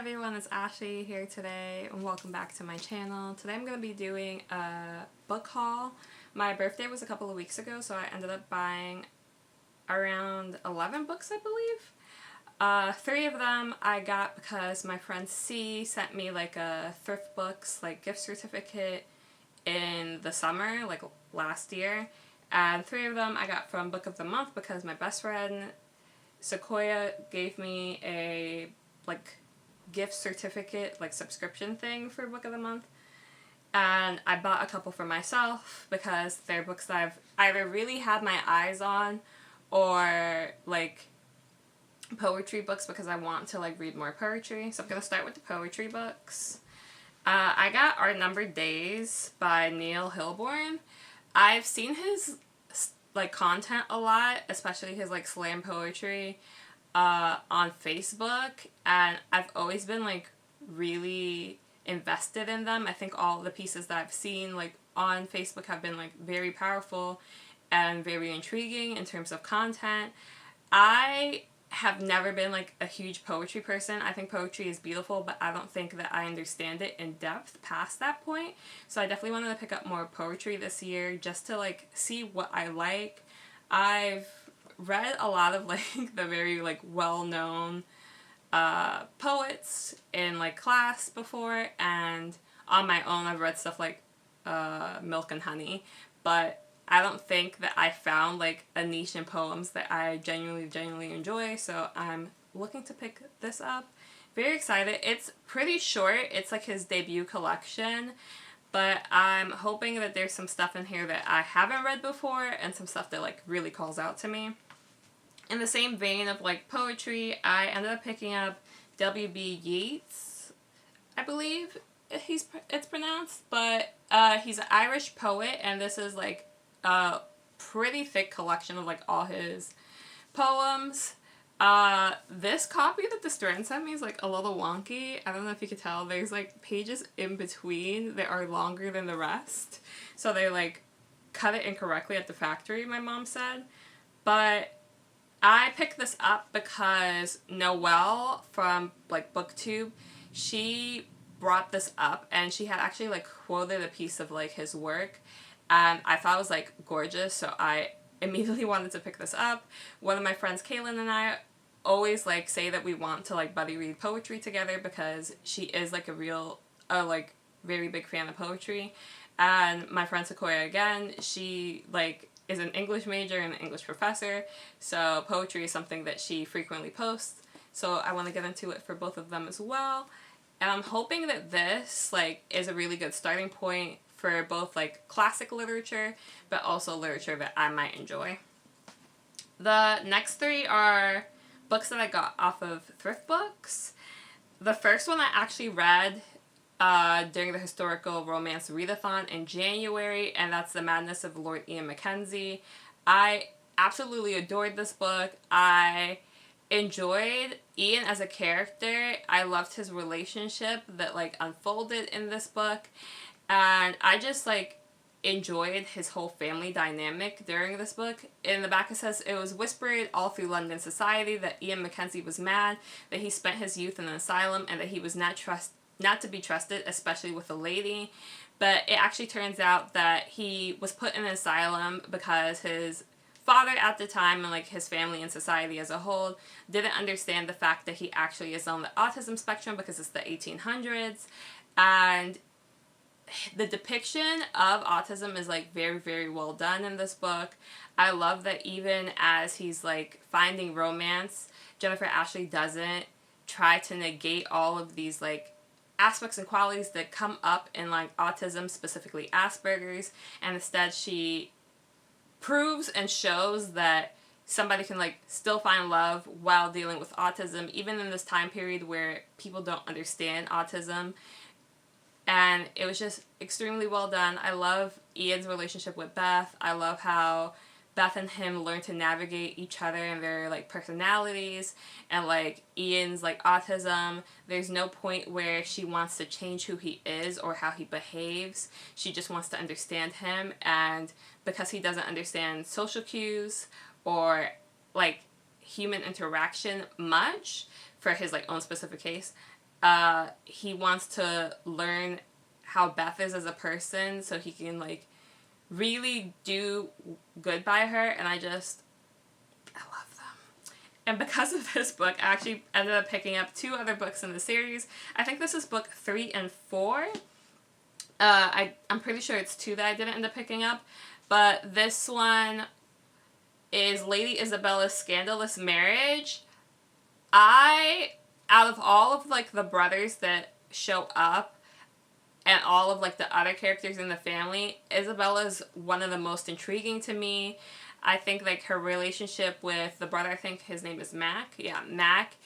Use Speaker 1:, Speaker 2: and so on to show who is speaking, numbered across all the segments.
Speaker 1: everyone, it's Ashley here today and welcome back to my channel. Today I'm going to be doing a book haul. My birthday was a couple of weeks ago, so I ended up buying around 11 books, I believe. 3 of them I got because my friend C sent me like a thrift books like gift certificate in the summer, like last year. And 3 of them I got from Book of the Month because my best friend Sequoia gave me a like gift certificate like subscription thing for Book of the Month, and I bought a couple for myself because they're books that I've either really had my eyes on or like poetry books because I want to like read more poetry. So I'm gonna start with the poetry books. I got Our Numbered Days by Nile Hilborn. I've seen his like content a lot, especially his like slam poetry on Facebook, and I've always been like really invested in them. I think all the pieces that I've seen like on Facebook have been like very powerful and very intriguing in terms of content. I have never been like a huge poetry person. I think poetry is beautiful, but I don't think that I understand it in depth past that point. So I definitely wanted to pick up more poetry this year just to like see what I like. I've read a lot of like the very like well-known poets in like class before, and on my own I've read stuff like Milk and Honey, but I don't think that I found like a niche in poems that I genuinely enjoy, so I'm looking to pick this up. Very excited. It's pretty short. It's like his debut collection, but I'm hoping that there's some stuff in here that I haven't read before and some stuff that like really calls out to me. In the same vein of like poetry, I ended up picking up W.B. Yeats, I believe it's pronounced, but he's an Irish poet, and this is like a pretty thick collection of like all his poems. This copy that the Strand sent me is like a little wonky. I don't know if you could tell. There's like pages in between that are longer than the rest, so they like cut it incorrectly at the factory, my mom said. But I picked this up because Noelle from like BookTube, she brought this up and she had actually like quoted a piece of like his work, and I thought it was like gorgeous, so I immediately wanted to pick this up. One of my friends, Kaylin, and I always like say that we want to like buddy read poetry together because she is like a like very big fan of poetry. And my friend Sequoia, again, she like is an English major and an English professor, so poetry is something that she frequently posts, so I want to get into it for both of them as well. And I'm hoping that this like is a really good starting point for both like classic literature but also literature that I might enjoy. The next 3 are books that I got off of thrift books. The first one I actually read during the historical romance readathon in January, and that's The Madness of Lord Ian Mackenzie. I absolutely adored this book. I enjoyed Ian as a character. I loved his relationship that like unfolded in this book, and I just like enjoyed his whole family dynamic during this book. In the back it says, it was whispered all through London society that Ian Mackenzie was mad, that he spent his youth in an asylum, and that he was not to be trusted, especially with a lady. But it actually turns out that he was put in an asylum because his father at the time, and like his family and society as a whole, didn't understand the fact that he actually is on the autism spectrum because it's the 1800s. And the depiction of autism is like very well done in this book. I love that even as he's like finding romance, Jennifer Ashley doesn't try to negate all of these like aspects and qualities that come up in like autism, specifically Asperger's, and instead she proves and shows that somebody can like still find love while dealing with autism, even in this time period where people don't understand autism. And it was just extremely well done. I love Ian's relationship with Beth. I love how Beth and him learn to navigate each other and their like personalities, and like Ian's like autism. There's no point where she wants to change who he is or how he behaves. She just wants to understand him, and because he doesn't understand social cues or like human interaction much for his like own specific case, he wants to learn how Beth is as a person so he can like really do good by her, and I love them. And because of this book, I actually ended up picking up 2 other books in the series. I think this is book 3 and 4. I'm pretty sure it's 2 that I didn't end up picking up, but this one is Lady Isabella's Scandalous Marriage. Out of all of like the brothers that show up and all of like the other characters in the family, Isabella's one of the most intriguing to me. I think like her relationship with the brother, I think his name is Mac. Yeah, Mac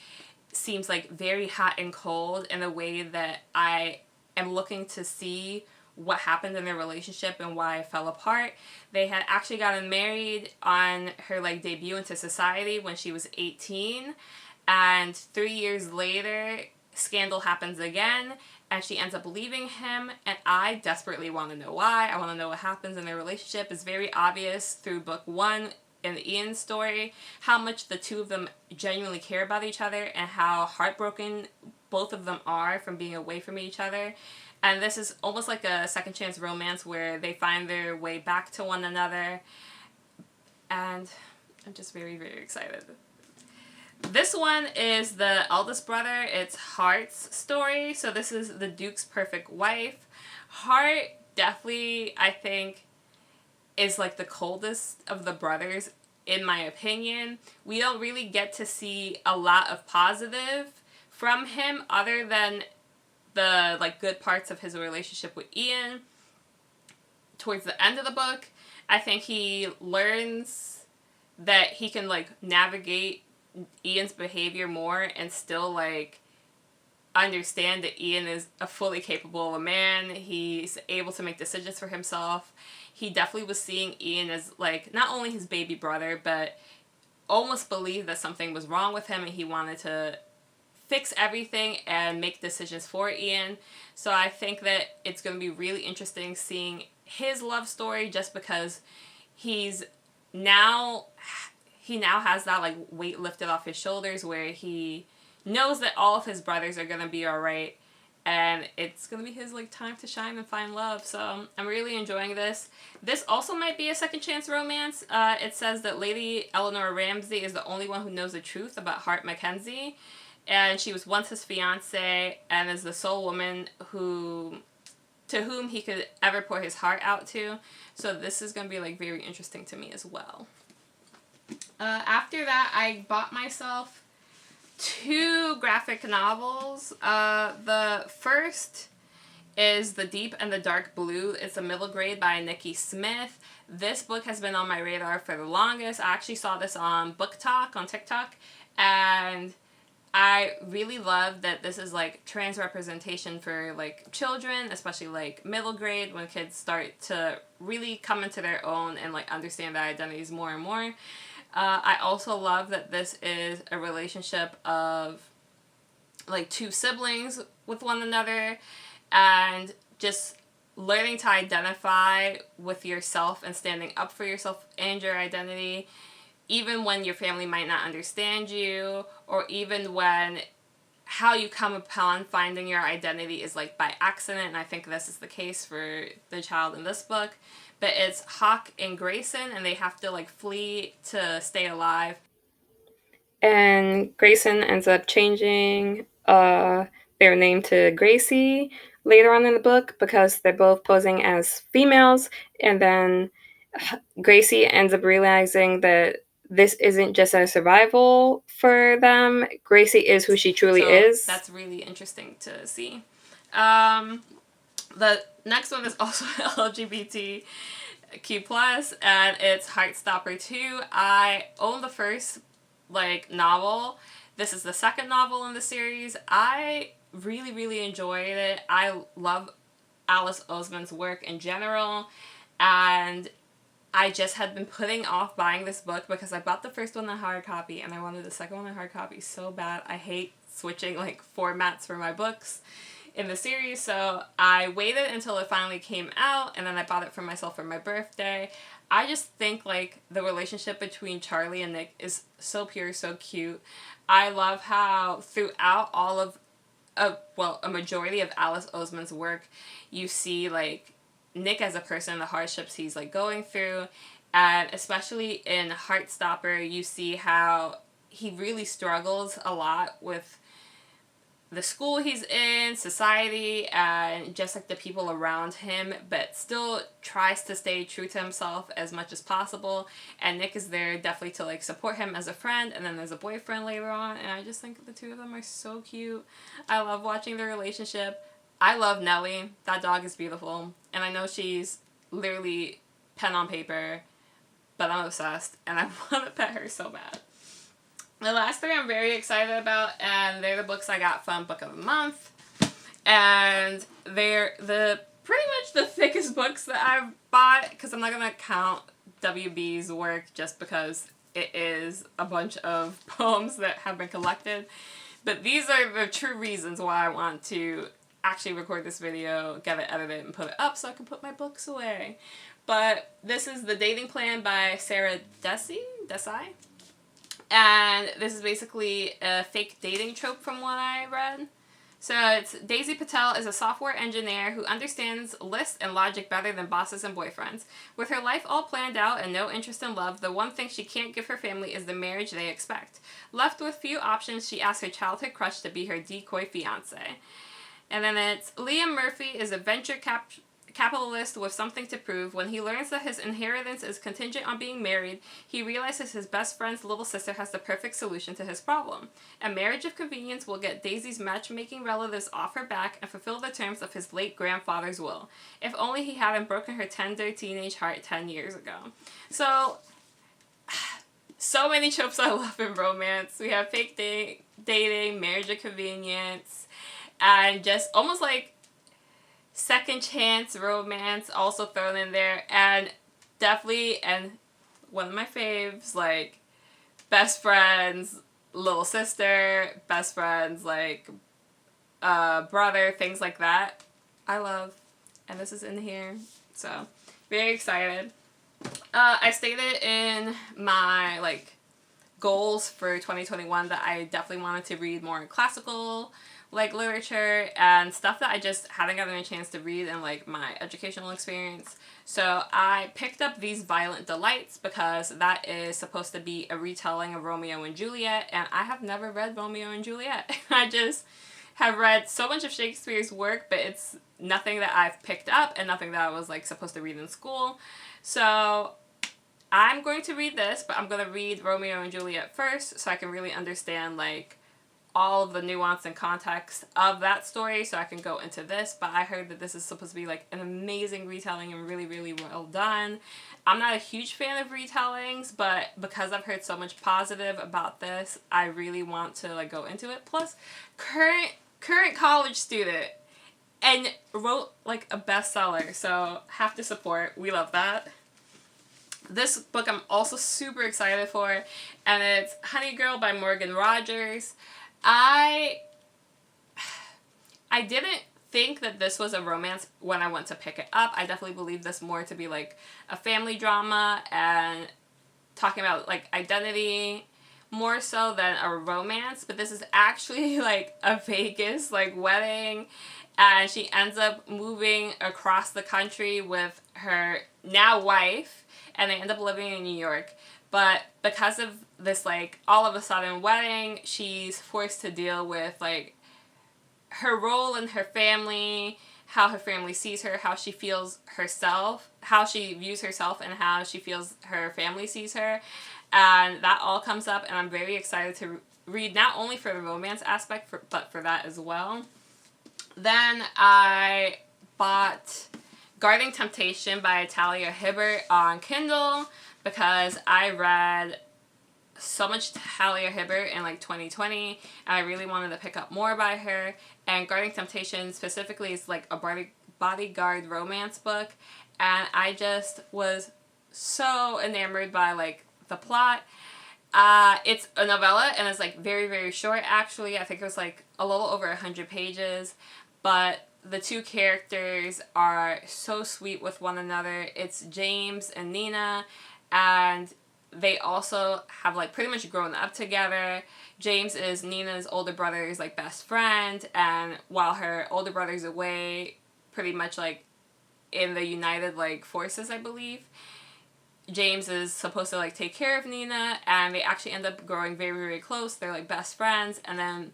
Speaker 1: seems like very hot and cold in a way that I am looking to see what happened in their relationship and why it fell apart. They had actually gotten married on her like debut into society when she was 18, and 3 years later scandal happens again and she ends up leaving him, and I desperately want to know why. I want to know what happens in their relationship. It's very obvious through book 1 in Ian's story how much the 2 of them genuinely care about each other and how heartbroken both of them are from being away from each other. And this is almost like a second chance romance where they find their way back to one another. And I'm just very, very excited. This one is the eldest brother. It's Hart's story. So this is the Duke's perfect wife. Hart definitely, I think, is like the coldest of the brothers, in my opinion. We don't really get to see a lot of positive from him other than the like good parts of his relationship with Ian. Towards the end of the book, I think he learns that he can like navigate Ian's behavior more and still like understand that Ian is a fully capable man. He's able to make decisions for himself. He definitely was seeing Ian as like not only his baby brother, but almost believed that something was wrong with him and he wanted to fix everything and make decisions for Ian. So I think that it's going to be really interesting seeing his love story, just because he now has that like weight lifted off his shoulders where he knows that all of his brothers are going to be all right, and it's going to be his like time to shine and find love. So I'm really enjoying this. This also might be a second chance romance. It says that Lady Eleanor Ramsay is the only one who knows the truth about Hart Mackenzie, and she was once his fiance and is the sole woman to whom he could ever pour his heart out to. So this is going to be like very interesting to me as well. After that, I bought myself 2 graphic novels. The first is The Deep and the Dark Blue. It's a middle grade by Nikki Smith. This book has been on my radar for the longest. I actually saw this on Book Talk on TikTok, and I really love that this is like trans representation for like children, especially like middle grade, when kids start to really come into their own and like understand their identities more and more. I also love that this is a relationship of like 2 siblings with one another, and just learning to identify with yourself and standing up for yourself and your identity, even when your family might not understand you, or even when how you come upon finding your identity is like by accident. And I think this is the case for the child in this book. But it's Hawk and Grayson, and they have to like flee to stay alive. And Grayson ends up changing their name to Gracie later on in the book because they're both posing as females. And then Gracie ends up realizing that this isn't just a survival for them. Gracie is who she truly is. That's really interesting to see. The next one is also LGBTQ+, and it's Heartstopper 2. I own the first like novel. This is the second novel in the series. I really, really enjoyed it. I love Alice Oseman's work in general, and I just had been putting off buying this book because I bought the first one in hard copy and I wanted the second one in hard copy so bad. I hate switching like formats for my books in the series, so I waited until it finally came out and then I bought it for myself for my birthday. I just think like the relationship between Charlie and Nick is so pure, so cute. I love how throughout all of a majority of Alice Oseman's work, you see like Nick as a person, the hardships he's like going through, and especially in Heartstopper, you see how he really struggles a lot with the school he's in, society, and just like the people around him, but still tries to stay true to himself as much as possible. And Nick is there definitely to like support him as a friend, and then there's a boyfriend later on, and I just think the two of them are so cute. I love watching their relationship. I love Nellie. That dog is beautiful, and I know she's literally pen on paper, but I'm obsessed, and I want to pet her so bad. The last three I'm very excited about, and they're the books I got from Book of the Month. And they're pretty much the thickest books that I've bought, because I'm not going to count WB's work just because it is a bunch of poems that have been collected. But these are the true reasons why I want to actually record this video, get it edited, and put it up so I can put my books away. But this is The Dating Plan by Sarah Desai. And this is basically a fake dating trope from what I read. So it's Daisy Patel is a software engineer who understands lists and logic better than bosses and boyfriends. With her life all planned out and no interest in love, the one thing she can't give her family is the marriage they expect. Left with few options, she asks her childhood crush to be her decoy fiancé. And then it's Liam Murphy is a venture capitalist with something to prove. When he learns that his inheritance is contingent on being married, he realizes his best friend's little sister has the perfect solution to his problem. A marriage of convenience will get Daisy's matchmaking relatives off her back and fulfill the terms of his late grandfather's will. If only he hadn't broken her tender teenage heart 10 years ago. So many tropes I love in romance. We have fake dating, marriage of convenience, and just almost like second chance romance also thrown in there, and definitely, and one of my faves, like best friends, little sister, best friends, like brother, things like that. I love, and this is in here, so very excited. I stated in my like goals for 2021 that I definitely wanted to read more classical like literature and stuff that I just hadn't gotten a chance to read in like my educational experience. So I picked up these Violent Delights because that is supposed to be a retelling of Romeo and Juliet, and I have never read Romeo and Juliet. I just have read so much of Shakespeare's work, but it's nothing that I've picked up and nothing that I was like supposed to read in school. So I'm going to read this, but I'm going to read Romeo and Juliet first so I can really understand like all of the nuance and context of that story so I can go into this. But I heard that this is supposed to be like an amazing retelling and really, really well done. I'm not a huge fan of retellings, but because I've heard so much positive about this, I really want to like go into it. Plus, current college student and wrote like a bestseller, so have to support. We love that. This book I'm also super excited for, and it's Honey Girl by Morgan Rogers. I didn't think that this was a romance when I went to pick it up. I definitely believe this more to be like a family drama and talking about like identity more so than a romance, but this is actually like a Vegas like wedding, and she ends up moving across the country with her now wife, and they end up living in New York. But because of this, like, all of a sudden wedding, she's forced to deal with, like, her role in her family, how her family sees her, how she feels herself, how she views herself, and how she feels her family sees her. And that all comes up, and I'm very excited to read, not only for the romance aspect, but for that as well. Then I bought Guarding Temptation by Talia Hibbert on Kindle, because I read so much Talia Hibbert in like 2020, and I really wanted to pick up more by her. And Guarding Temptation specifically is like a bodyguard romance book, and I just was so enamored by like the plot. It's a novella, and it's like very, very short actually. I think it was like a little over 100 pages, but the two characters are so sweet with one another. It's James and Nina, and they also have like pretty much grown up together. James is Nina's older brother's like best friend, and while her older brother's away, pretty much like in the United like forces, I believe, James is supposed to like take care of Nina, and they actually end up growing very, very close. They're like best friends, and then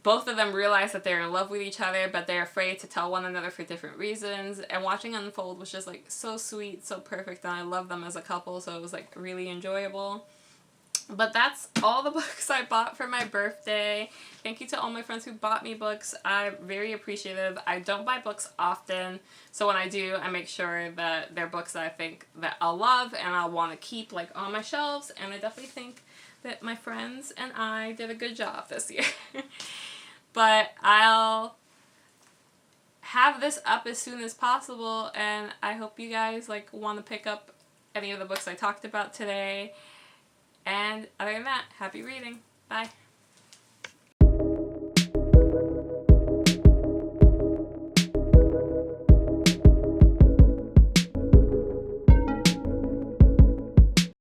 Speaker 1: both of them realize that they're in love with each other, but they're afraid to tell one another for different reasons. And watching unfold was just like so sweet, so perfect, and I love them as a couple, so it was like really enjoyable. But that's all the books I bought for my birthday. Thank you to all my friends who bought me books. I'm very appreciative. I don't buy books often, so when I do, I make sure that they're books that I think that I'll love and I'll want to keep like on my shelves, and I definitely think that my friends and I did a good job this year. But I'll have this up as soon as possible, and I hope you guys like want to pick up any of the books I talked about today. And other than that, happy reading. Bye.